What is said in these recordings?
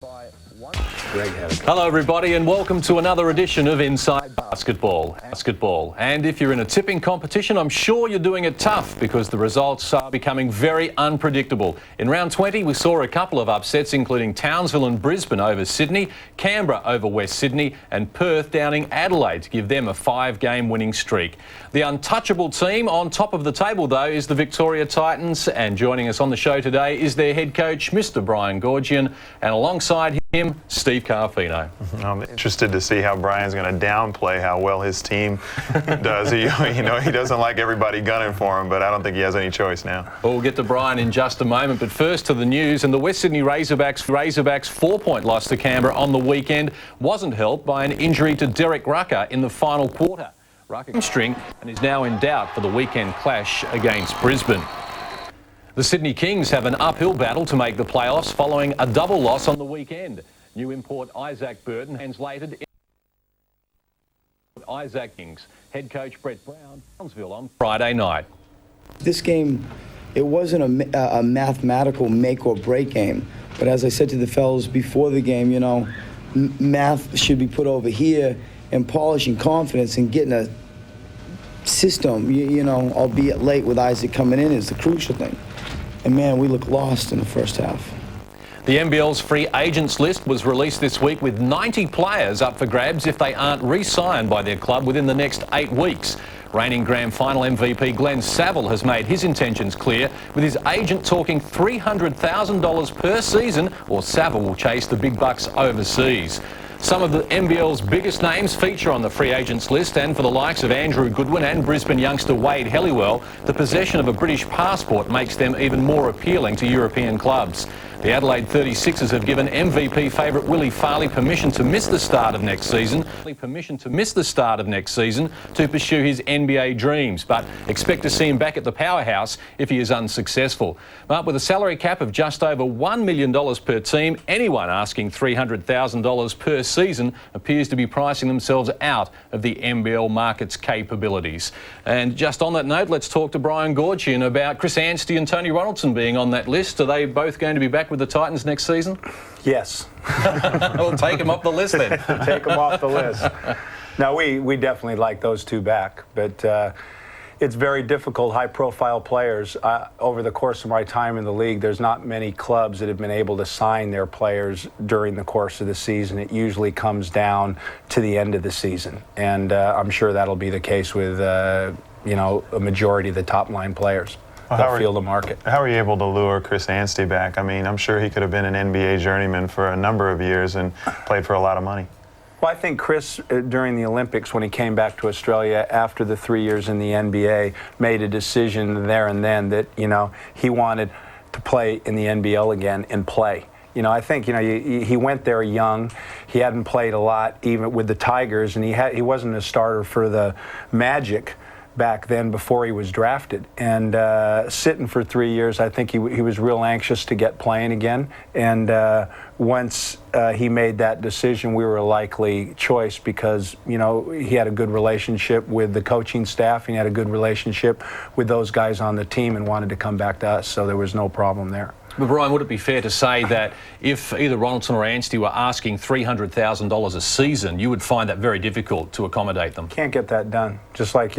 Hello everybody and welcome to another edition of Inside Basketball. And if you're in a tipping competition, I'm sure you're doing it tough because the results are becoming very unpredictable. In round 20 we saw a couple of upsets including Townsville and Brisbane over Sydney, Canberra over West Sydney and Perth downing Adelaide to give them a 5-game winning streak. The untouchable team on top of the table though is the Victoria Titans, and joining us on the show today is their head coach Mr. Goergen, and alongside him Steve Carfino. I'm interested to see how Brian's going to downplay how well his team does. He doesn't like everybody gunning for him, but I don't think he has any choice now. Well, we'll get to Brian in just a moment, but first to the news. And the West Sydney Razorbacks 4-point loss to Canberra on the weekend wasn't helped by an injury to Derek Rucker in the final quarter. Rucker string and is now in doubt for the weekend clash against Brisbane. The Sydney Kings have an uphill battle to make the playoffs following a double loss on the weekend. New import Isaac Burton translated in Isaac Kings. Head coach Brett Brown, Townsville on Friday night. This game, it wasn't a mathematical make or break game. But as I said to the fellas before the game, math should be put over here, and polishing confidence and getting a system, albeit late with Isaac coming in, is the crucial thing. And man, we look lost in the first half. The NBL's free agents list was released this week with 90 players up for grabs if they aren't re-signed by their club within the next 8 weeks. Reigning grand final MVP Glenn Saville has made his intentions clear, with his agent talking $300,000 per season, or Saville will chase the big bucks overseas. Some of the NBL's biggest names feature on the free agents list, and for the likes of Andrew Goodwin and Brisbane youngster Wade Helliwell, the possession of a British passport makes them even more appealing to European clubs. The Adelaide 36ers have given MVP favourite Willie Farley permission to miss the start of next season to pursue his NBA dreams, but expect to see him back at the powerhouse if he is unsuccessful. But with a salary cap of just over $1 million per team, anyone asking $300,000 per season appears to be pricing themselves out of the NBL market's capabilities. And just on that note, let's talk to Brian Goergen about Chris Anstey and Tony Ronaldson being on that list. Are they both going to be back with the Titans next season? Yes. We'll take them off the list then. Take them off the list. No, we definitely like those two back, but it's very difficult. High-profile players. Over the course of my time in the league, there's not many clubs that have been able to sign their players during the course of the season. It usually comes down to the end of the season, and I'm sure that'll be the case with a majority of the top-line players. They'll feel the market. How are you able to lure Chris Anstey back? I mean, I'm sure he could have been an NBA journeyman for a number of years and played for a lot of money. Well, I think Chris, during the Olympics, when he came back to Australia after the 3 years in the NBA, made a decision there and then that, he wanted to play in the NBL again and play. I think, he went there young. He hadn't played a lot, even with the Tigers, and he wasn't a starter for the Magic back then before he was drafted, and sitting for 3 years, I think he was real anxious to get playing again, and once he made that decision, we were a likely choice because he had a good relationship with the coaching staff, and he had a good relationship with those guys on the team and wanted to come back to us, so there was no problem there. But Brian, would it be fair to say that if either Ronaldson or Anstey were asking $300,000 a season, you would find that very difficult to accommodate them? Can't get that done. Just like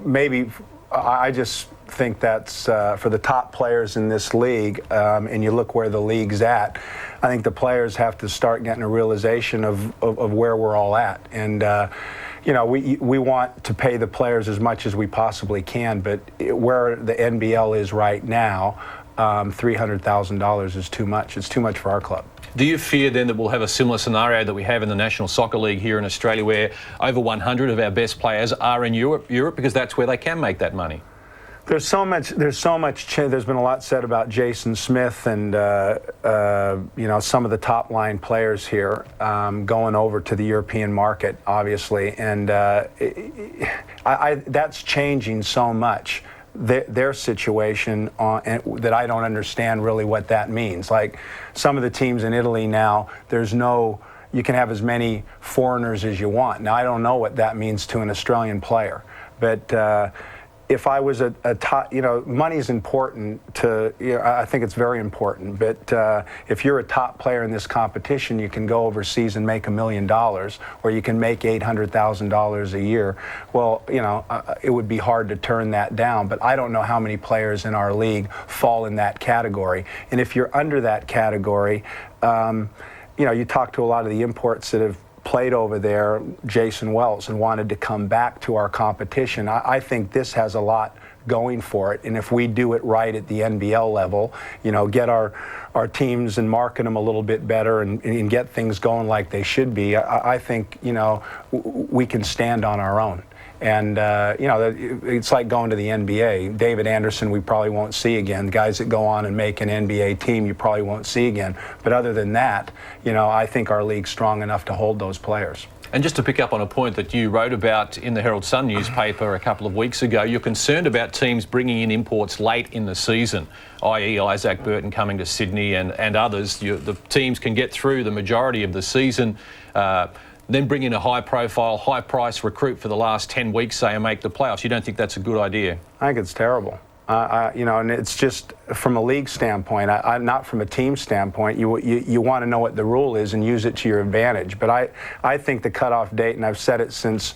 maybe I just think that's for the top players in this league, and you look where the league's at, I think the players have to start getting a realization of where we're all at. And we want to pay the players as much as we possibly can, but where the NBL is right now, $300,000 is too much. It's too much for our club. Do you fear then that we'll have a similar scenario that we have in the National Soccer League here in Australia, where over 100 of our best players are in Europe because that's where they can make that money? There's so much. There's been a lot said about Jason Smith and some of the top line players here going over to the European market, obviously, and that's changing so much. Their situation that I don't understand really what that means. Like some of the teams in Italy now, you can have as many foreigners as you want. Now I don't know what that means to an Australian player, but if I was a top, money's important to, I think it's very important, but if you're a top player in this competition, you can go overseas and make $1 million, or you can make $800,000 a year. Well, it would be hard to turn that down, but I don't know how many players in our league fall in that category. And if you're under that category, you talk to a lot of the imports that have played over there, Jason Wells, and wanted to come back to our competition. I think this has a lot going for it, and if we do it right at the NBL level, get our teams and market them a little bit better and get things going like they should be, I think we can stand on our own. And, it's like going to the NBA. David Anderson, we probably won't see again. Guys that go on and make an NBA team, you probably won't see again. But other than that, I think our league's strong enough to hold those players. And just to pick up on a point that you wrote about in the Herald Sun newspaper a couple of weeks ago, you're concerned about teams bringing in imports late in the season, i.e. Isaac Burton coming to Sydney and others. The teams can get through the majority of the season, then bring in a high-profile, high-price recruit for the last 10 weeks, say, and make the playoffs. You don't think that's a good idea? I think it's terrible. And it's just from a league standpoint, not from a team standpoint. You want to know what the rule is and use it to your advantage. But I think the cutoff date, and I've said it since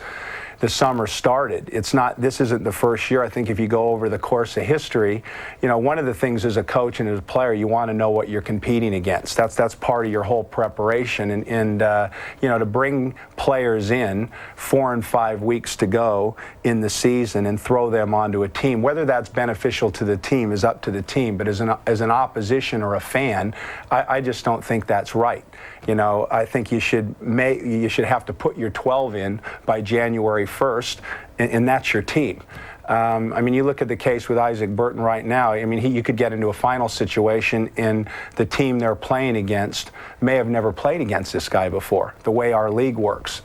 the summer started, this isn't the first year. I think if you go over the course of history, one of the things as a coach and as a player, you want to know what you're competing against. That's part of your whole preparation. And to bring players in 4 and 5 weeks to go in the season and throw them onto a team, whether that's beneficial to the team is up to the team. But as an opposition or a fan, I just don't think that's right. I think you should have to put your 12 in by January 1st, and that's your team. You look at the case with Isaac Burton right now. You could get into a final situation, and the team they're playing against may have never played against this guy before, the way our league works.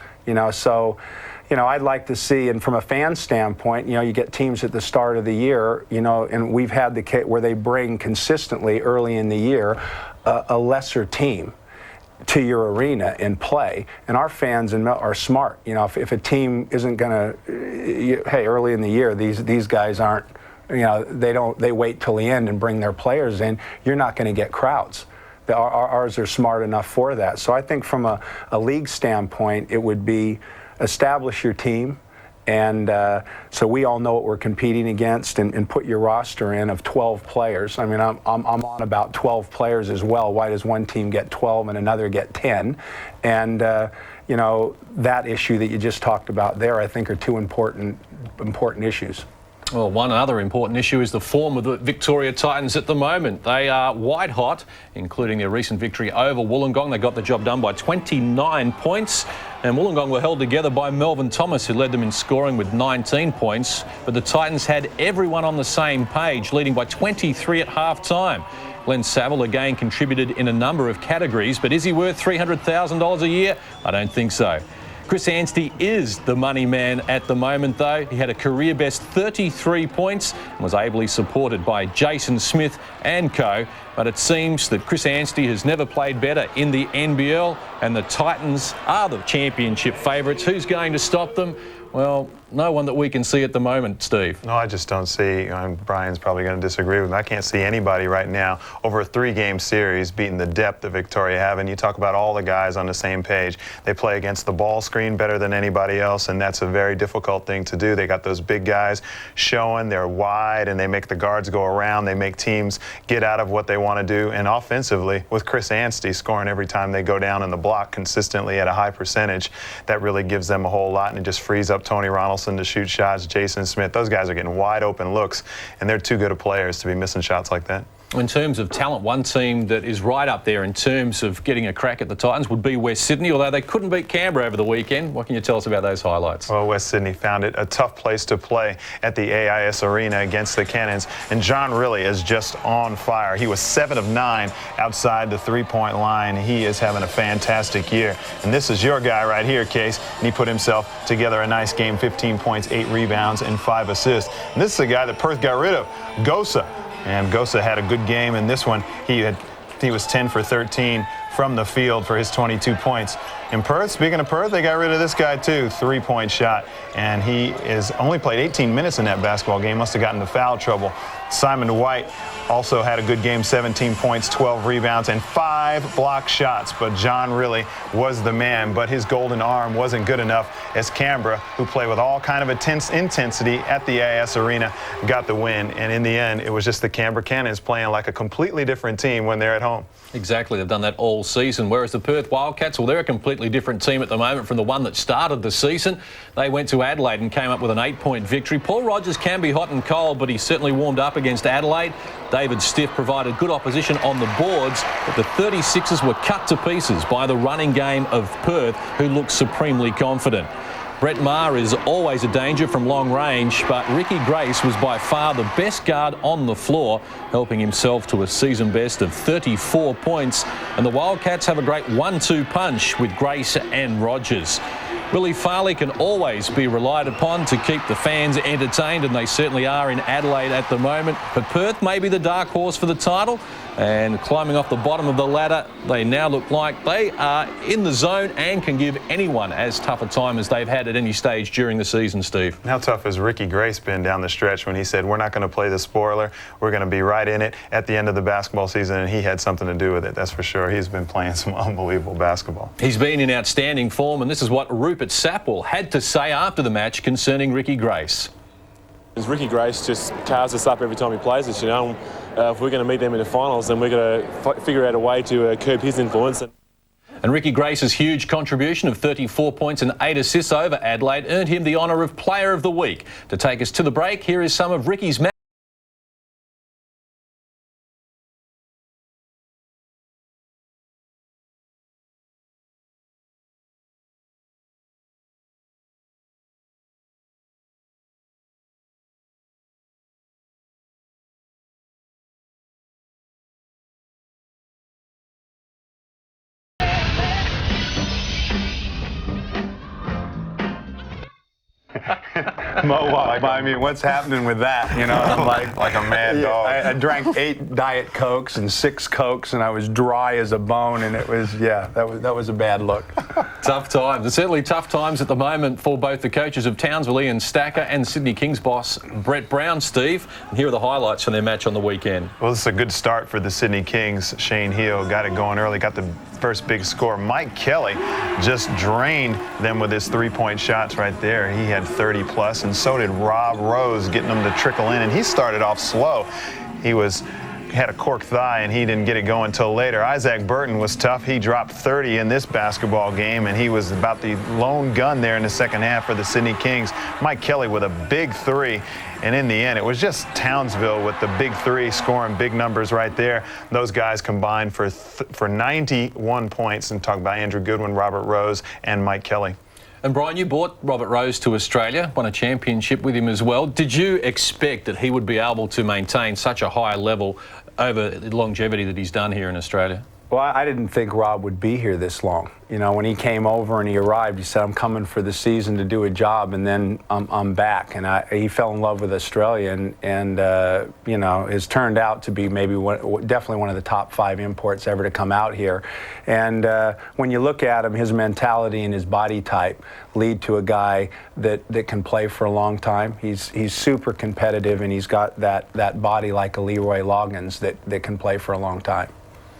So I'd like to see, and from a fan standpoint, you get teams at the start of the year, and we've had the case where they bring consistently early in the year a lesser team to your arena and play, and our fans are smart. If a team isn't going to, hey, early in the year, these guys aren't, they wait till the end and bring their players in, you're not going to get crowds. Ours are smart enough for that. So I think from a league standpoint, it would be establish your team, and so we all know what we're competing against, and put your roster in of 12 players. I'm on about 12 players as well. Why does one team get 12 and another get 10? And that issue that you just talked about there, I think, are two important issues. Well, one other important issue is the form of the Victoria Titans at the moment. They are white hot, including their recent victory over Wollongong. They got the job done by 29 points. And Wollongong were held together by Melvin Thomas, who led them in scoring with 19 points. But the Titans had everyone on the same page, leading by 23 at half-time. Glenn Saville again contributed in a number of categories, but is he worth $300,000 a year? I don't think so. Chris Anstey is the money man at the moment, though. He had a career-best 33 points and was ably supported by Jason Smith and co. But it seems that Chris Anstey has never played better in the NBL, and the Titans are the championship favourites. Who's going to stop them? Well, no one that we can see at the moment, Steve. No, I just don't see, Brian's probably going to disagree with me. I can't see anybody right now over a 3-game series beating the depth that Victoria have. And you talk about all the guys on the same page. They play against the ball screen better than anybody else, and that's a very difficult thing to do. They got those big guys showing, they're wide, and they make the guards go around. They make teams get out of what they want to do. And offensively, with Chris Anstey scoring every time they go down in the block consistently at a high percentage, that really gives them a whole lot, and it just frees up Tony Ronaldson to shoot shots, Jason Smith. Those guys are getting wide open looks, and they're too good of players to be missing shots like that. In terms of talent, one team that is right up there in terms of getting a crack at the Titans would be West Sydney, although they couldn't beat Canberra over the weekend. What can you tell us about those highlights? Well, West Sydney found it a tough place to play at the AIS Arena against the Cannons, and John really is just on fire. He was 7 of 9 outside the three-point line. He is having a fantastic year, and this is your guy right here, Case, and he put himself together a nice game, 15 points, 8 rebounds, and 5 assists. And this is a guy that Perth got rid of, Gosa. And Gosa had a good game in this one. He was 10 for 13 from the field for his 22 points. In Perth, speaking of Perth, they got rid of this guy too, 3-point shot. And he is only played 18 minutes in that basketball game, must have gotten into foul trouble. Simon White also had a good game, 17 points, 12 rebounds, and 5 block shots. But John really was the man, but his golden arm wasn't good enough as Canberra, who play with all kind of intensity at the AS Arena, got the win. And in the end, it was just the Canberra Cannons playing like a completely different team when they're at home. Exactly, they've done that all season, whereas the Perth Wildcats, well, they're a completely different team at the moment from the one that started the season. They went to Adelaide and came up with an 8-point victory. Paul Rogers can be hot and cold, but he certainly warmed up against Adelaide. David Stiff provided good opposition on the boards, but the 36ers were cut to pieces by the running game of Perth, who looked supremely confident. Brett Maher is always a danger from long range, but Ricky Grace was by far the best guard on the floor, helping himself to a season best of 34 points. And the Wildcats have a great 1-2 punch with Grace and Rogers. Willie Farley can always be relied upon to keep the fans entertained, and they certainly are in Adelaide at the moment. But Perth may be the dark horse for the title, and climbing off the bottom of the ladder, they now look like they are in the zone and can give anyone as tough a time as they've had at any stage during the season, Steve. How tough has Ricky Grace been down the stretch when he said, we're not going to play the spoiler, we're going to be right in it at the end of the basketball season, and he had something to do with it, that's for sure. He's been playing some unbelievable basketball. He's been in outstanding form, and this is what Rupert Sapwell had to say after the match concerning Ricky Grace. Ricky Grace just cars us up every time he plays us, you know. If we're going to meet them in the finals, then we're going to figure out a way to curb his influence. And Ricky Grace's huge contribution of 34 points and 8 assists over Adelaide earned him the honour of Player of the Week. To take us to the break, here is some of Ricky's match. Mo walked by me, what's happening with that? You know, like a mad dog. I drank 8 Diet Cokes and 6 Cokes, and I was dry as a bone, and it was, yeah, that was a bad look. Tough times. It's certainly tough times at the moment for both the coaches of Townsville, Ian Stacker, and Sydney Kings boss Brett Brown, Steve. And here are the highlights from their match on the weekend. Well, this is a good start for the Sydney Kings. Shane Heel got it going early, got the first big score. Mike Kelly just drained them with his 3-point shots right there. He had 30 plus, and so did Rob Rose, getting them to trickle in, and he started off slow. He had a cork thigh, and he didn't get it going until later. Isaac Burton was tough. He dropped 30 in this basketball game, and he was about the lone gun there in the second half for the Sydney Kings. Mike Kelly with a big 3. And in the end, it was just Townsville with the big 3 scoring big numbers right there. Those guys combined for 91 points. And talk about Andrew Goodwin, Robert Rose, and Mike Kelly. And Brian, you brought Robert Rose to Australia, won a championship with him as well. Did you expect that he would be able to maintain such a high level over the longevity that he's done here in Australia? Well, I didn't think Rob would be here this long. You know, when he came over and he arrived, he said, I'm coming for the season to do a job, and then I'm back. And he fell in love with Australia, and you know, has turned out to be maybe definitely one of the top 5 imports ever to come out here. And when you look at him, his mentality and his body type lead to a guy that can play for a long time. He's super competitive, and he's got that body like a Leroy Loggins that can play for a long time.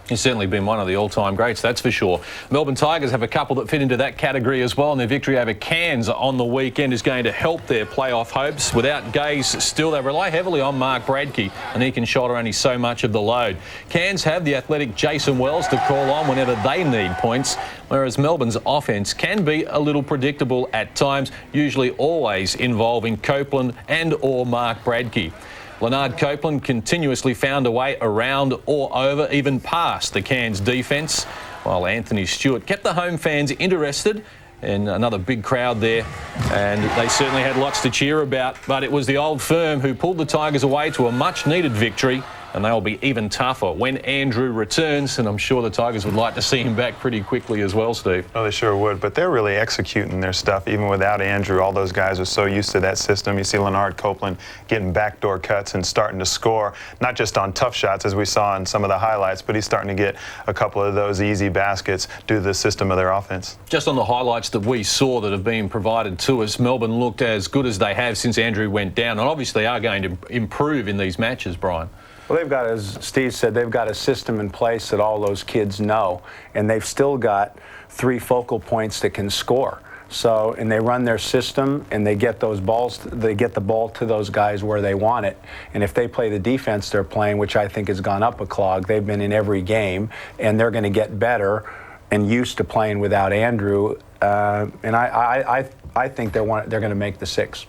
He's certainly been one of the all-time greats, that's for sure. Melbourne Tigers have a couple that fit into that category as well, and their victory over Cairns on the weekend is going to help their playoff hopes. Without Gaze still, they rely heavily on Mark Bradke, and he can shoulder only so much of the load. Cairns have the athletic Jason Wells to call on whenever they need points, whereas Melbourne's offence can be a little predictable at times, usually always involving Copeland and or Mark Bradke. Leonard Copeland continuously found a way around or over, even past the Cairns defence, while Anthony Stewart kept the home fans interested in another big crowd there, and they certainly had lots to cheer about. But it was the old firm who pulled the Tigers away to a much-needed victory and they'll be even tougher when Andrew returns, and I'm sure the Tigers would like to see him back pretty quickly as well, Steve. Oh, they sure would, but they're really executing their stuff even without Andrew. All those guys are so used to that system. You see Leonard Copeland getting backdoor cuts and starting to score, not just on tough shots as we saw in some of the highlights, but he's starting to get a couple of those easy baskets due to the system of their offense. Just on the highlights that we saw that have been provided to us, Melbourne looked as good as they have since Andrew went down, and obviously they are going to improve in these matches, Brian. Well, they've got, as Steve said, they've got a system in place that all those kids know, and they've still got 3 focal points that can score. So, and they run their system, and they get those balls, they get the ball to those guys where they want it. And if they play the defense they're playing, which I think has gone up a clog, they've been in every game, and they're going to get better and used to playing without Andrew. And I think they're going to make the 6.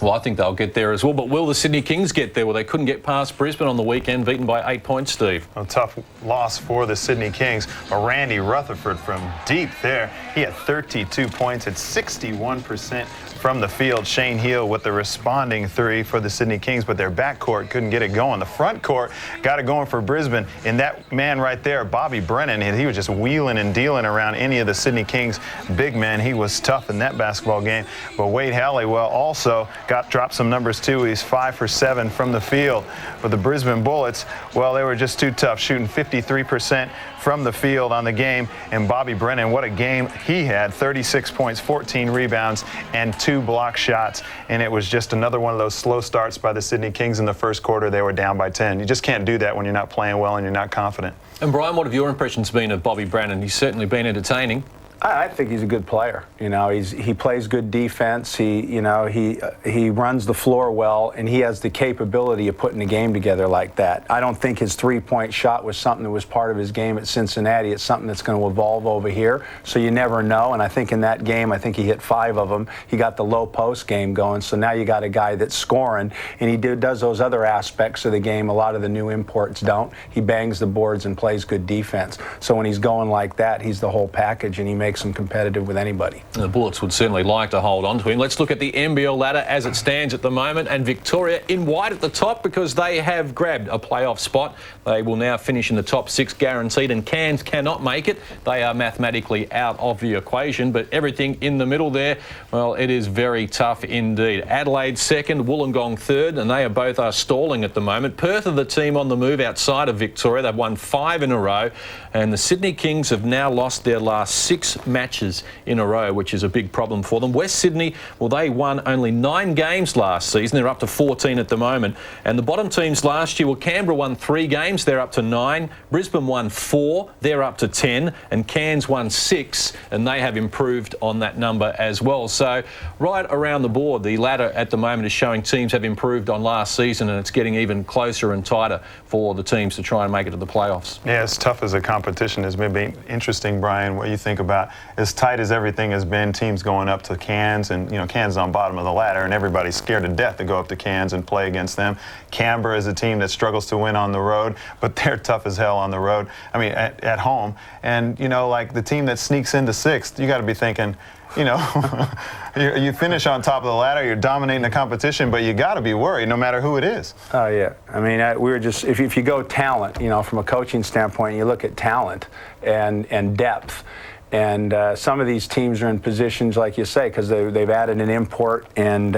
Well, I think they'll get there as well. But will the Sydney Kings get there? Well, they couldn't get past Brisbane on the weekend, beaten by 8 points, Steve. A tough loss for the Sydney Kings. But Randy Rutherford from deep there, he had 32 points at 61% from the field. Shane Heal with the responding 3 for the Sydney Kings, but their backcourt couldn't get it going. The front court got it going for Brisbane, and that man right there, Bobby Branden, he was just wheeling and dealing around any of the Sydney Kings big men. He was tough in that basketball game. But Wade Halliwell also dropped some numbers too. He's 5 for 7 from the field. But the Brisbane Bullets, well, they were just too tough, shooting 53% from the field on the game. And Bobby Branden, what a game he had. 36 points, 14 rebounds, and 2 block shots. And it was just another one of those slow starts by the Sydney Kings in the first quarter. They were down by 10. You just can't do that when you're not playing well and you're not confident. And Brian, what have your impressions been of Bobby Branden? He's certainly been entertaining. I think he's a good player. You know, he plays good defense. He runs the floor well, and he has the capability of putting a game together like that. I don't think his 3-point shot was something that was part of his game at Cincinnati. It's something that's going to evolve over here. So you never know. And I think in that game, I think he hit 5 of them. He got the low post game going. So now you got a guy that's scoring, and he does those other aspects of the game. A lot of the new imports don't. He bangs the boards and plays good defense. So when he's going like that, he's the whole package, and he makes him competitive with anybody. The Bullets would certainly like to hold on to him. Let's look at the NBL ladder as it stands at the moment, and Victoria in white at the top because they have grabbed a playoff spot. They will now finish in the top 6 guaranteed, and Cairns cannot make it. They are mathematically out of the equation, but everything in the middle there, well, it is very tough indeed. Adelaide second, Wollongong third, and they are both stalling at the moment. Perth are the team on the move outside of Victoria. They've won 5 in a row, and the Sydney Kings have now lost their last 6 matches in a row, which is a big problem for them. West Sydney, well, they won only 9 games last season. They're up to 14 at the moment. And the bottom teams last year, well, Canberra won 3 games. They're up to 9. Brisbane won 4. They're up to 10. And Cairns won 6, and they have improved on that number as well. So right around the board, the ladder at the moment is showing teams have improved on last season, and it's getting even closer and tighter for the teams to try and make it to the playoffs. Yeah, as tough as the competition has been interesting, Brian, what you think about as tight as everything has been, teams going up to Cairns, and Cairns is on bottom of the ladder, and everybody's scared to death to go up to Cairns and play against them. Canberra is a team that struggles to win on the road, but they're tough as hell on the road. I mean, at home. And like the team that sneaks into 6th, you got to be thinking, you finish on top of the ladder, you're dominating the competition, but you got to be worried no matter who it is. Oh, yeah. I mean, we were just, if you go talent, from a coaching standpoint, you look at talent and depth. And some of these teams are in positions, like you say, because they've added an import, and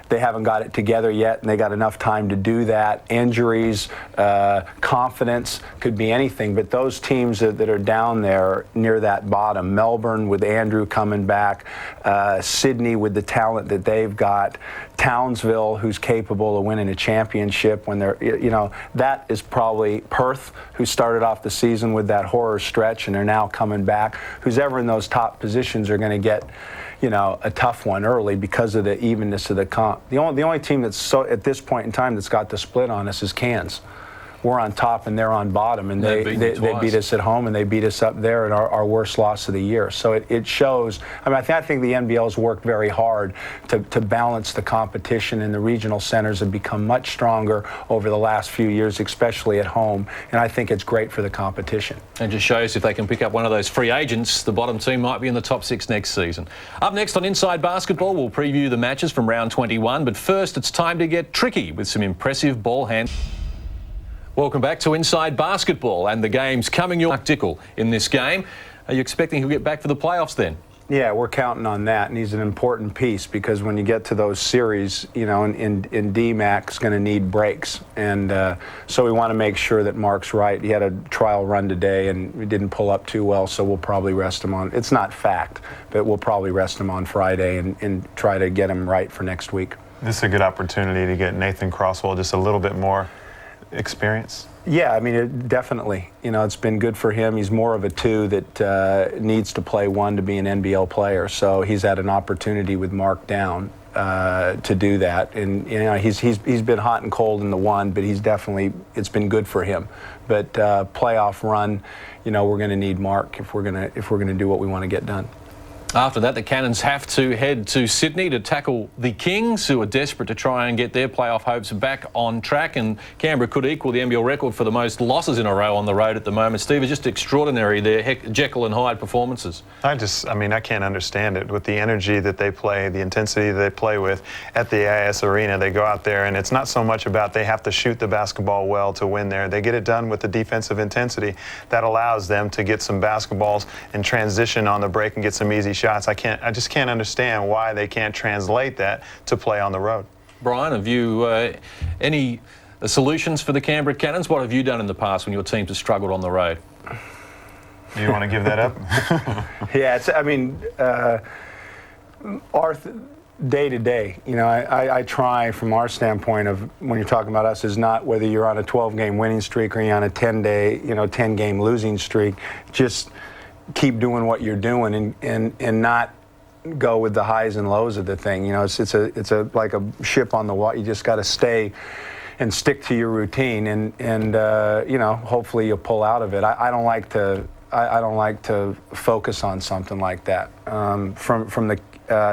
they haven't got it together yet, and they got enough time to do that. Injuries, confidence, could be anything. But those teams that are down there near that bottom, Melbourne with Andrew coming back, Sydney with the talent that they've got, Townsville, who's capable of winning a championship when they're, that is probably Perth, who started off the season with that horror stretch, and they're now coming back. Who's ever in those top positions are going to get, a tough one early because of the evenness of the comp. The only team that's at this point in time that's got the split on us is Cairns. We're on top and they're on bottom, and they beat us at home and they beat us up there in our worst loss of the year. So it shows. I mean, I think the NBL's worked very hard to balance the competition, and the regional centers have become much stronger over the last few years, especially at home. And I think it's great for the competition. And just shows if they can pick up one of those free agents, the bottom team might be in the top 6 next season. Up next on Inside Basketball, we'll preview the matches from round 21. But first, it's time to get tricky with some impressive ball hand. Welcome back to Inside Basketball, and the game's coming your Dickel in this game. Are you expecting he'll get back for the playoffs then? Yeah, we're counting on that, and he's an important piece because when you get to those series, you know, in DMAC's going to need breaks, and so we want to make sure that Mark's right. He had a trial run today, and we didn't pull up too well, so we'll probably rest him on. It's not fact, but we'll probably rest him on Friday and try to get him right for next week. This is a good opportunity to get Nathan Crosswell just a little bit more experience. Yeah, I mean, definitely. You know, it's been good for him. He's more of a 2 that needs to play 1 to be an NBL player. So he's had an opportunity with Mark down to do that. And you know, he's been hot and cold in the 1, but he's definitely, it's been good for him. But playoff run, you know, we're going to need Mark if we're going to do what we want to get done. After that, the Cannons have to head to Sydney to tackle the Kings, who are desperate to try and get their playoff hopes back on track. And Canberra could equal the NBL record for the most losses in a row on the road at the moment. Steve, it's just extraordinary, their Jekyll and Hyde performances. I can't understand it. With the energy that they play, the intensity that they play with at the AIS Arena, they go out there, and it's not so much about they have to shoot the basketball well to win there. They get it done with the defensive intensity that allows them to get some basketballs and transition on the break and get some easy shots. I just can't understand why they can't translate that to play on the road. Brian, have you any solutions for the Canberra Cannons? What have you done in the past when your teams have struggled on the road? Do you want to give that up? Yeah, our day to day, you know, I try from our standpoint of when you're talking about us is not whether you're on a 12-game winning streak or you're on a 10-game losing streak. Just keep doing what you're doing and not go with the highs and lows of the thing. You know, it's like a ship on the water. You just got to stay and stick to your routine, and you know, hopefully you'll pull out of it. I don't like to focus on something like that. From the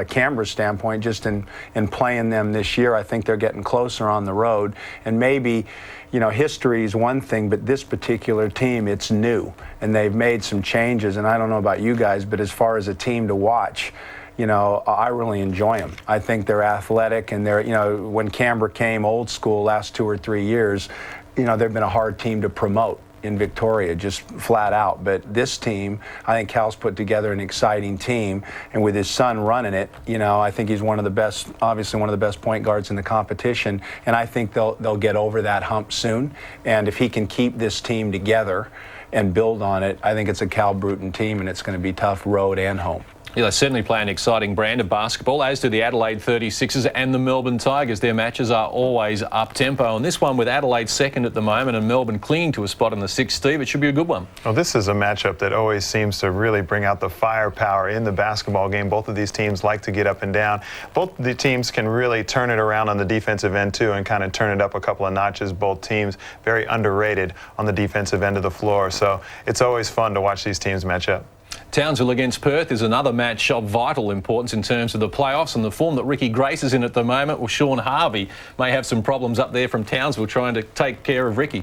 Canberra standpoint, just in playing them this year, I think they're getting closer on the road, and maybe, you know, history is one thing, but this particular team, it's new, and they've made some changes, and I don't know about you guys, but as far as a team to watch, you know, I really enjoy them. I think they're athletic, and they're, you know, when Canberra came old school last 2 or 3 years, you know, they've been a hard team to promote in Victoria, just flat out. But this team, I think Cal's put together an exciting team, and with his son running it, you know, I think he's one of the best, obviously one of the best point guards in the competition, and I think they'll get over that hump soon. And if he can keep this team together and build on it, I think it's a Cal Bruton team, and it's going to be tough road and home. Yeah, they certainly play an exciting brand of basketball, as do the Adelaide 36ers and the Melbourne Tigers. Their matches are always up-tempo, and this one with Adelaide second at the moment and Melbourne clinging to a spot in the 6th, Steve, it should be a good one. Well, this is a matchup that always seems to really bring out the firepower in the basketball game. Both of these teams like to get up and down. Both of the teams can really turn it around on the defensive end, too, and kind of turn it up a couple of notches. Both teams very underrated on the defensive end of the floor, so it's always fun to watch these teams match up. Townsville against Perth is another match of vital importance in terms of the playoffs, and the form that Ricky Grace is in at the moment. Well, Sean Harvey may have some problems up there from Townsville trying to take care of Ricky.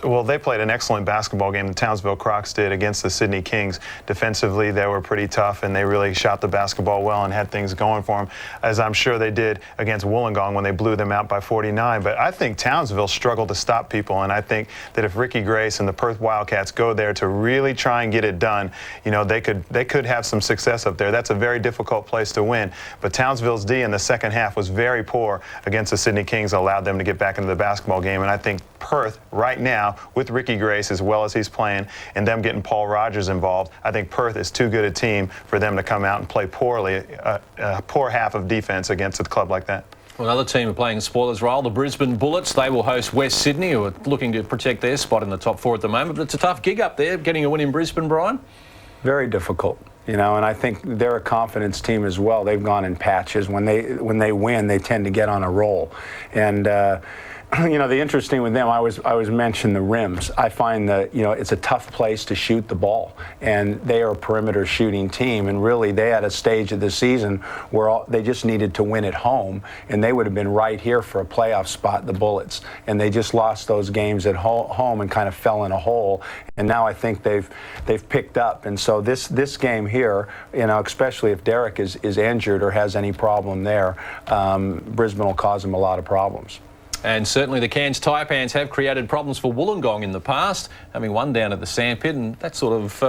Well, they played an excellent basketball game, the Townsville Crocs did, against the Sydney Kings. Defensively, they were pretty tough, and they really shot the basketball well and had things going for them, as I'm sure they did against Wollongong when they blew them out by 49. But I think Townsville struggled to stop people, and I think that if Ricky Grace and the Perth Wildcats go there to really try and get it done, you know, they could have some success up there. That's a very difficult place to win. But Townsville's D in the second half was very poor against the Sydney Kings, allowed them to get back into the basketball game. And I think Perth, right now, with Ricky Grace as well as he's playing and them getting Paul Rogers involved, I think Perth is too good a team for them to come out and play poorly, a poor half of defense against a club like that. Well, another team are playing a spoiler's role, the Brisbane Bullets. They will host West Sydney, who are looking to protect their spot in the top 4 at the moment. But it's a tough gig up there, getting a win in Brisbane, Brian. Very difficult, you know, and I think they're a confidence team as well. They've gone in patches. When they win, they tend to get on a roll. And you know, the interesting with them, I was mentioning the rims. I find that, you know, it's a tough place to shoot the ball, and they are a perimeter shooting team. And really, they had a stage of the season where they just needed to win at home, and they would have been right here for a playoff spot, the Bullets. And they just lost those games at home and kind of fell in a hole. And now I think they've picked up. And so this game here, you know, especially if Derek is injured or has any problem there, Brisbane will cause them a lot of problems. And certainly the Cairns Taipans have created problems for Wollongong in the past, having one down at the sandpit, and that sort of,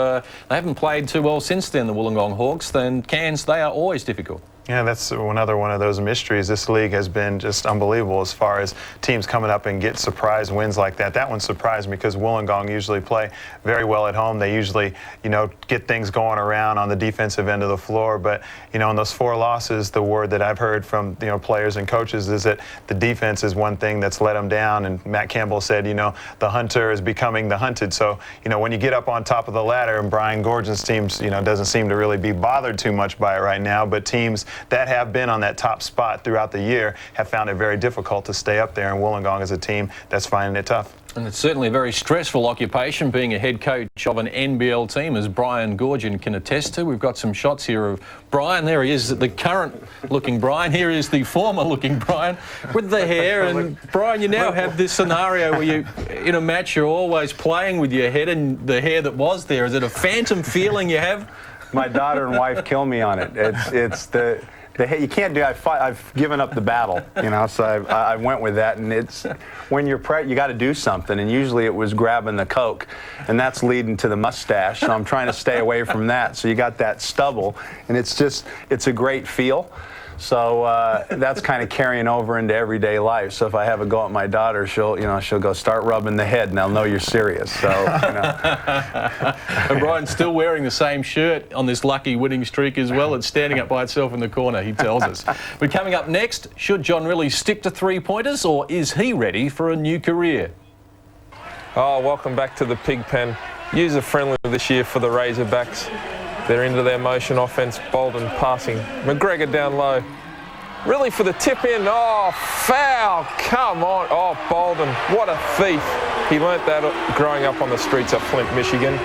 they haven't played too well since then, the Wollongong Hawks. Then Cairns, they are always difficult. Yeah, that's another one of those mysteries. This league has been just unbelievable as far as teams coming up and get surprise wins like that. That one surprised me because Wollongong usually play very well at home. They usually, get things going around on the defensive end of the floor. But, in those 4 losses, the word that I've heard from, players and coaches is that the defense is one thing that's let them down. And Matt Campbell said, the hunter is becoming the hunted. So, when you get up on top of the ladder, and Brian Goergen's teams, doesn't seem to really be bothered too much by it right now, but teams that have been on that top spot throughout the year have found it very difficult to stay up there, and Wollongong is a team that's finding it tough. And it's certainly a very stressful occupation being a head coach of an NBL team, as Brian Goergen can attest to. We've got some shots here of Brian. There he is, the current-looking Brian. Here is the former-looking Brian with the hair. And Brian, you now have this scenario where you, in a match, you're always playing with your head and the hair that was there. Is it a phantom feeling you have? My daughter and wife kill me on it. It's the you can't do. I've given up the battle, So I went with that, and it's when you're you got to do something, and usually it was grabbing the Coke, and that's leading to the mustache. So I'm trying to stay away from that. So you got that stubble, and it's a great feel. So that's kind of carrying over into everyday life. So if I have a go at my daughter, she'll go start rubbing the head, and I'll know you're serious. So, And Brian's still wearing the same shirt on this lucky winning streak as well. It's standing up by itself in the corner, he tells us. But coming up next, should John really stick to 3-pointers, or is he ready for a new career? Oh, welcome back to the pig pen. User-friendly this year for the Razorbacks. They're into their motion offense. Branden passing. McGregor down low. Really for the tip in. Oh, foul. Come on. Oh, Branden. What a thief. He learnt that growing up on the streets of Flint, Michigan.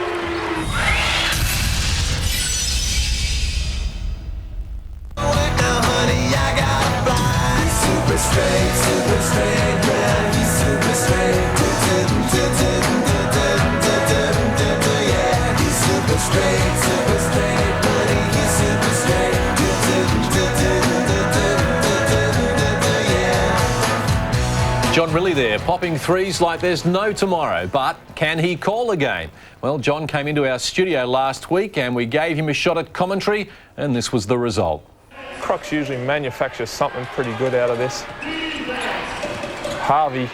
John Rillie there, popping threes like there's no tomorrow, but can he call a game? Well, John came into our studio last week and we gave him a shot at commentary, and this was the result. Crocs usually manufacture something pretty good out of this. Harvey.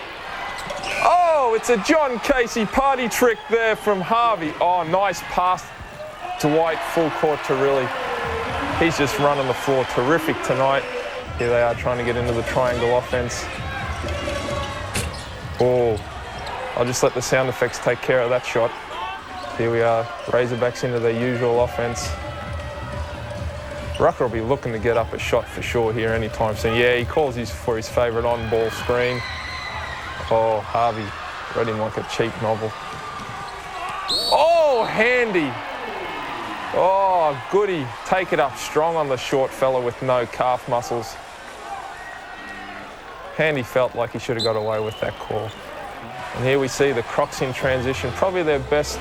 Oh, it's a John Casey party trick there from Harvey. Oh, nice pass to White, full court to Rillie. He's just running the floor terrific tonight. Here they are trying to get into the triangle offense. Oh, I'll just let the sound effects take care of that shot. Here we are, Razorbacks into their usual offense. Rucker will be looking to get up a shot for sure here anytime soon. Yeah, he calls for his favourite on-ball screen. Oh, Harvey read him like a cheap novel. Oh, handy. Oh, goody. Take it up strong on the short fella with no calf muscles. Handy felt like he should have got away with that call. And here we see the Crocs in transition, probably their best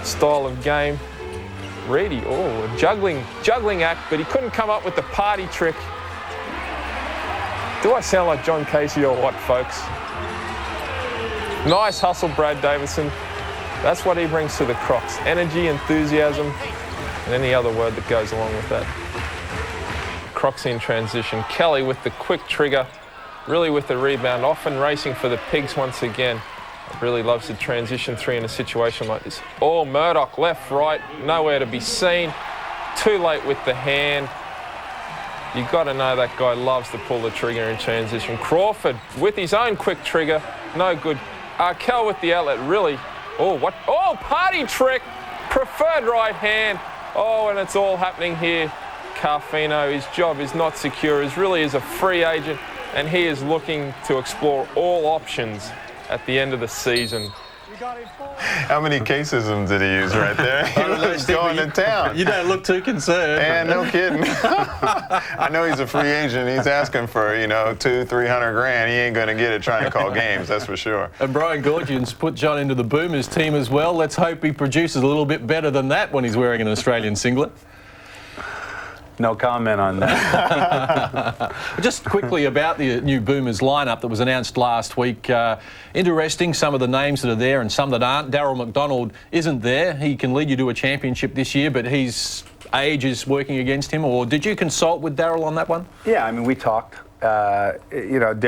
style of game. Reedy, oh, a juggling act, but he couldn't come up with the party trick. Do I sound like John Casey or what, folks? Nice hustle, Brad Davison. That's what he brings to the Crocs. Energy, enthusiasm, and any other word that goes along with that. Crocs in transition. Kelly with the quick trigger. Really with the rebound, often racing for the Pigs once again. Really loves the transition three in a situation like this. Oh, Murdoch, left, right, nowhere to be seen. Too late with the hand. You've got to know that guy loves to pull the trigger in transition. Crawford with his own quick trigger, no good. Arkell with the outlet, really. Oh, what? Oh, party trick. Preferred right hand. Oh, and it's all happening here. Carfino, his job is not secure. He really is a free agent, and he is looking to explore all options at the end of the season. How many cases did he use right there? He was going to town. You don't look too concerned. And no kidding. I know he's a free agent. He's asking for, $200-300 grand. He ain't going to get it trying to call games, that's for sure. And Brian Goergen's put John into the Boomers team as well. Let's hope he produces a little bit better than that when he's wearing an Australian singlet. No comment on that. Just quickly about the new Boomers lineup that was announced last week. Interesting, some of the names that are there and some that aren't. Daryl McDonald isn't there. He can lead you to a championship this year, but his age is working against him. Or did you consult with Daryl on that one? Yeah, I mean, we talked. You know,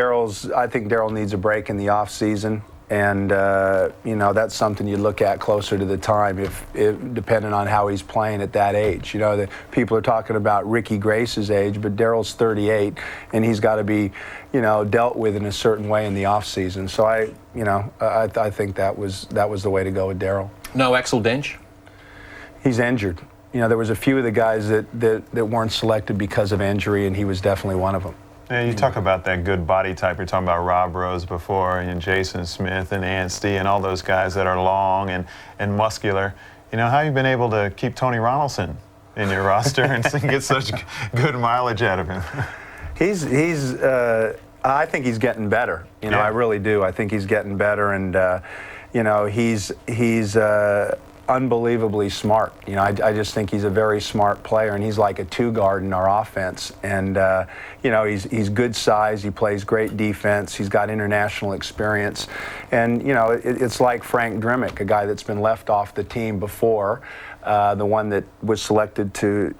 I think Daryl needs a break in the off season. And, you know, that's something you look at closer to the time, if depending on how he's playing at that age. You know, the people are talking about Ricky Grace's age, but Daryl's 38, and he's got to be, you know, dealt with in a certain way in the off season. So I think that was the way to go with Daryl. No Axel Dench? He's injured. You know, there was a few of the guys that weren't selected because of injury, and he was definitely one of them. Yeah, you talk about that good body type. You're talking about Rob Rose before, and Jason Smith and Anstey and all those guys that are long and muscular. You know, how have you been able to keep Tony Ronaldson in your roster and get such good mileage out of him? I think he's getting better. You know, yeah. I really do. I think he's getting better, and you know, he's unbelievably smart. You know, I just think he's a very smart player, and he's like a two guard in our offense. And you know, he's good size. He plays great defense. He's got international experience, and you know, it's like Frank Drimmick, a guy that's been left off the team before. The one that was selected to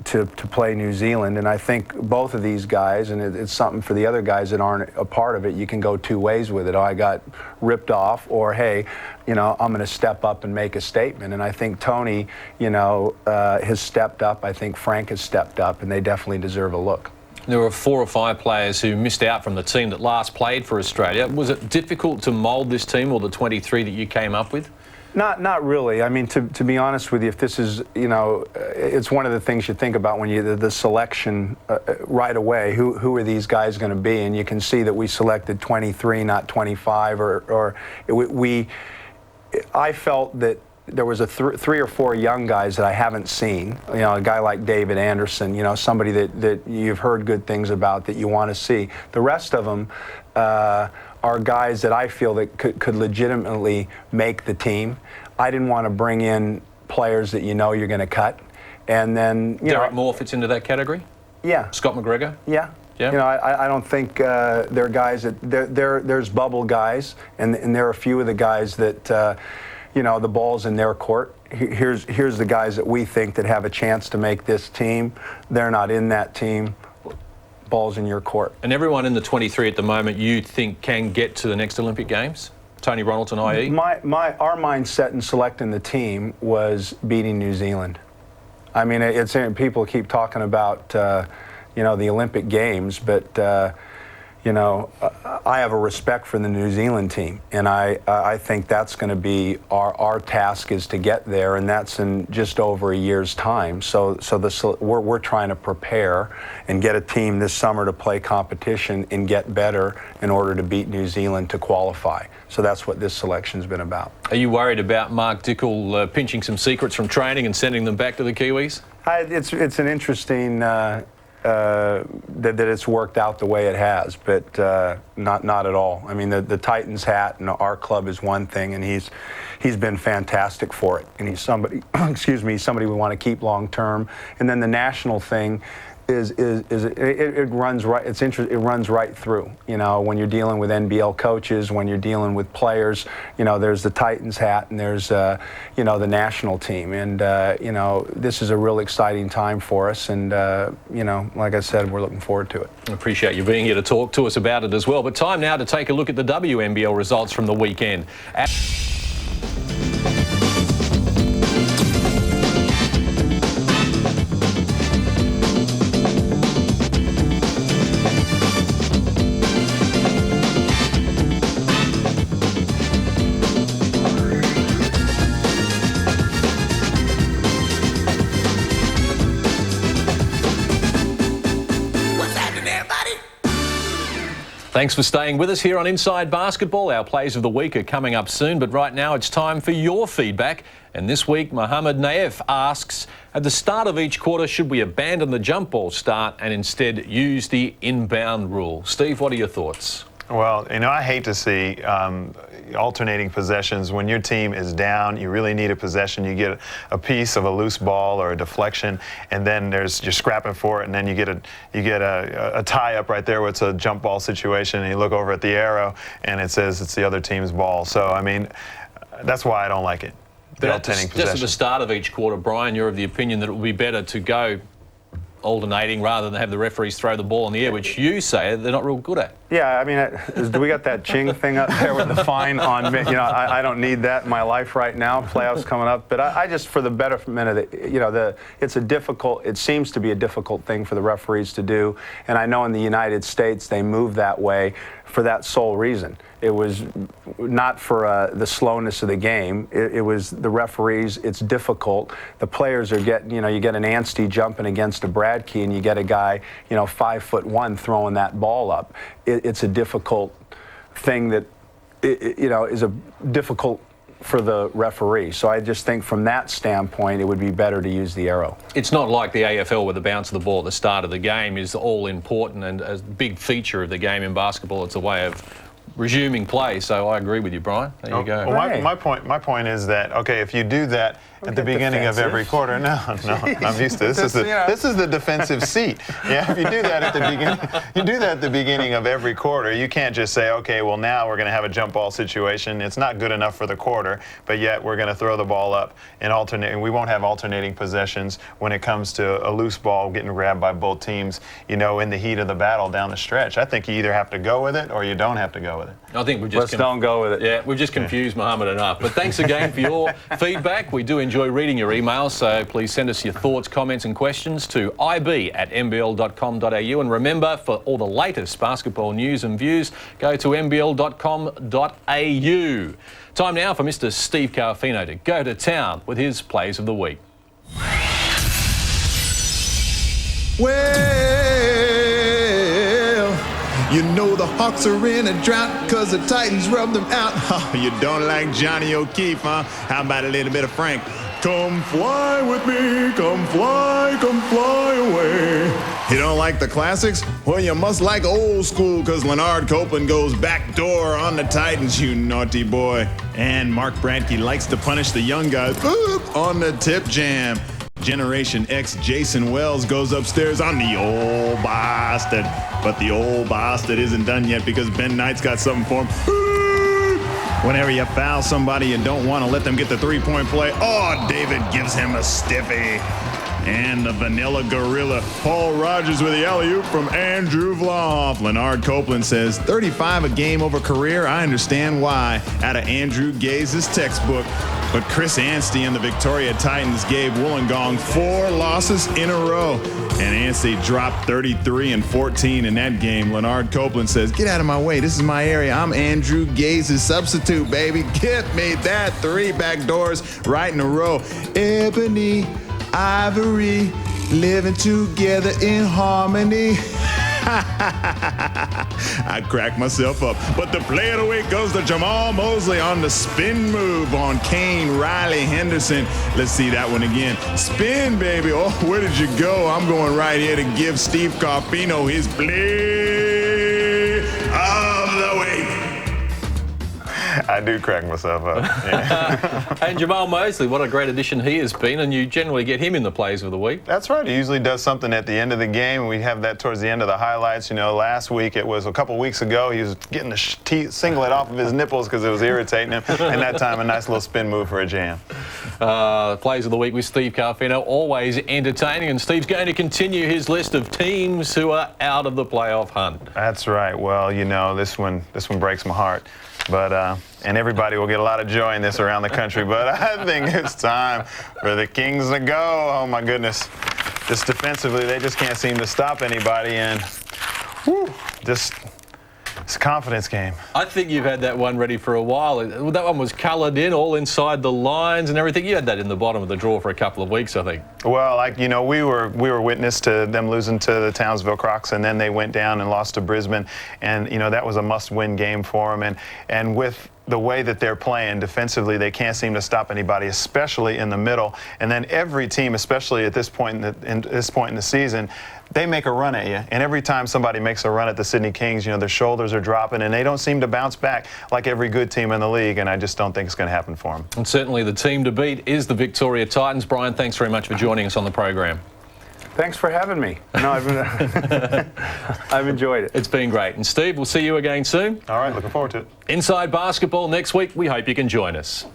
play New Zealand. And I think both of these guys, and it's something for the other guys that aren't a part of it, you can go two ways with it. Oh, I got ripped off, or hey, you know, I'm going to step up and make a statement. And I think Tony, you know, has stepped up. I think Frank has stepped up, and they definitely deserve a look. There were 4 or 5 players who missed out from the team that last played for Australia. Was it difficult to mould this team, or the 23 that you came up with? Not really. I mean, to be honest with you, if this is, you know, it's one of the things you think about when you the selection right away. Who are these guys going to be? And you can see that we selected 23, not 25, I felt that there was 3 or 4 young guys that I haven't seen. You know, a guy like David Anderson, you know, somebody that you've heard good things about that you want to see. The rest of them are guys that I feel that could legitimately make the team. I didn't want to bring in players that you know you're going to cut. And then, Derek Moore fits into that category? Yeah. Scott McGregor? Yeah. Yeah. You know, I don't think they're guys that there's bubble guys, and there are a few of the guys that you know, the ball's in their court. Here's the guys that we think that have a chance to make this team. They're not in that team. Ball's in your court. And everyone in the 23 at the moment you think can get to the next Olympic Games? Tony Ronaldson, i.e.? Our mindset in selecting the team was beating New Zealand. I mean, it's people keep talking about you know, the Olympic Games, but you know, I have a respect for the New Zealand team, and I think that's going to be our task, is to get there, and that's in just over a year's time. So we're trying to prepare and get a team this summer to play competition and get better in order to beat New Zealand to qualify. So that's what this selection's been about. Are you worried about Mark Dickel pinching some secrets from training and sending them back to the Kiwis? It's an interesting that it's worked out the way it has, but not at all. I mean, the Titans hat and our club is one thing, and he's been fantastic for it, and he's somebody excuse me, somebody we want to keep long term. And then the national thing it runs right. It runs right through. You know, when you're dealing with NBL coaches, when you're dealing with players, you know, there's the Titans hat and there's you know, the national team, and you know, this is a real exciting time for us, and you know, like I said, we're looking forward to it. I appreciate you being here to talk to us about it as well. But time now to take a look at the WNBL results from the weekend. Thanks for staying with us here on Inside Basketball. Our plays of the week are coming up soon, but right now it's time for your feedback. And this week, Mohammed Naif asks, at the start of each quarter, should we abandon the jump ball start and instead use the inbound rule? Steve, what are your thoughts? Well, you know, I hate to see alternating possessions. When your team is down, you really need a possession. You get a piece of a loose ball or a deflection, and then you're scrapping for it, and then you get a tie up right there where it's a jump ball situation, and you look over at the arrow, and it says it's the other team's ball. So, I mean, that's why I don't like it. The alternating possession. Just at the start of each quarter, Brian, you're of the opinion that it would be better to go alternating rather than have the referees throw the ball in the air, which you say they're not real good at. Yeah, I mean, do we got that Ching thing up there with the fine on me? You know, I don't need that in my life right now. Playoffs coming up, but I just, for the betterment of it, you know, it seems to be a difficult thing for the referees to do, and I know in the United States they move that way for that sole reason. It was not for the slowness of the game. It was the referees. It's difficult. The players are getting, you know, you get an Anstey jumping against a Bradkey, and you get a guy, you know, 5'1" throwing that ball up. It's a difficult thing that, you know, is a difficult for the referee. So I just think from that standpoint, it would be better to use the arrow. It's not like the AFL where the bounce of the ball at the start of the game is all important and a big feature of the game in basketball. It's a way of resuming play. So I agree with you, Brian. There you go. Well, my point is that, okay, if you do that at the beginning of every quarter, no, I'm used to this. This is the defensive seat. Yeah, if you do that at the beginning, you do that at the beginning of every quarter. You can't just say, okay, well now we're going to have a jump ball situation. It's not good enough for the quarter, but yet we're going to throw the ball up and alternate. And we won't have alternating possessions when it comes to a loose ball getting grabbed by both teams. You know, in the heat of the battle down the stretch. I think you either have to go with it or you don't have to go with it. I think we've just don't go with it. Yeah, we've just confused Mohammed enough. But thanks again for your feedback. We do enjoy reading your emails, so please send us your thoughts, comments and questions to ib@nbl.com.au. And remember, for all the latest basketball news and views, go to nbl.com.au. Time now for Mr. Steve Carfino to go to town with his Plays of the Week. Well, you know the Hawks are in a drought because the Titans rubbed them out. Oh, you don't like Johnny O'Keefe, huh? How about a little bit of Frank? Come fly with me, come fly away. You don't like the classics? Well, you must like old school because Leonard Copeland goes backdoor on the Titans, you naughty boy. And Mark Bradkey likes to punish the young guys on the tip jam. Generation X Jason Wells goes upstairs on the old bastard. But the old bastard isn't done yet because Ben Knight's got something for him. Whenever you foul somebody, you don't want to let them get the three-point play. Oh, David gives him a stiffy. And the vanilla gorilla, Paul Rogers with the alley-oop from Andrew Vloff. Leonard Copeland says, 35 a game over career, I understand why, out of Andrew Gaze's textbook. But Chris Anstey and the Victoria Titans gave Wollongong 4 losses in a row. And Anstey dropped 33 and 14 in that game. Leonard Copeland says, get out of my way. This is my area. I'm Andrew Gaze's substitute, baby. Get me that 3 backdoors right in a row. Ebony, ivory, living together in harmony. I crack myself up. But the play of the week goes to Jamal Mosley on the spin move on Kane Riley Henderson. Let's see that one again. Spin, baby. Oh, where did you go? I'm going right here to give Steve Carfino his play of the week. I do crack myself up. Yeah. And Jamal Mosley, what a great addition he has been, and you generally get him in the Plays of the Week. That's right. He usually does something at the end of the game, and we have that towards the end of the highlights. You know, last week, it was a couple weeks ago, he was getting the singlet off of his nipples because it was irritating him, and that time a nice little spin move for a jam. Plays of the Week with Steve Carfino, always entertaining, and Steve's going to continue his list of teams who are out of the playoff hunt. That's right. Well, you know, this one breaks my heart. But and everybody will get a lot of joy in this around the country. But I think it's time for the Kings to go. Oh, my goodness. Just defensively, they just can't seem to stop anybody. And just it's a confidence game. I think you've had that one ready for a while. That one was coloured in, all inside the lines and everything. You had that in the bottom of the drawer for a couple of weeks, I think. Well, like, you know, we were witness to them losing to the Townsville Crocs, and then they went down and lost to Brisbane. And, you know, that was a must-win game for them. And with the way that they're playing defensively, they can't seem to stop anybody, especially in the middle. And then every team, especially at this point in the season, they make a run at you. And every time somebody makes a run at the Sydney Kings, you know, their shoulders are dropping and they don't seem to bounce back like every good team in the league. And I just don't think it's going to happen for them. And certainly the team to beat is the Victoria Titans. Brian, thanks very much for joining us on the program. Thanks for having me. No, I've enjoyed it. It's been great. And Steve, we'll see you again soon. All right, looking forward to it. Inside Basketball next week. We hope you can join us.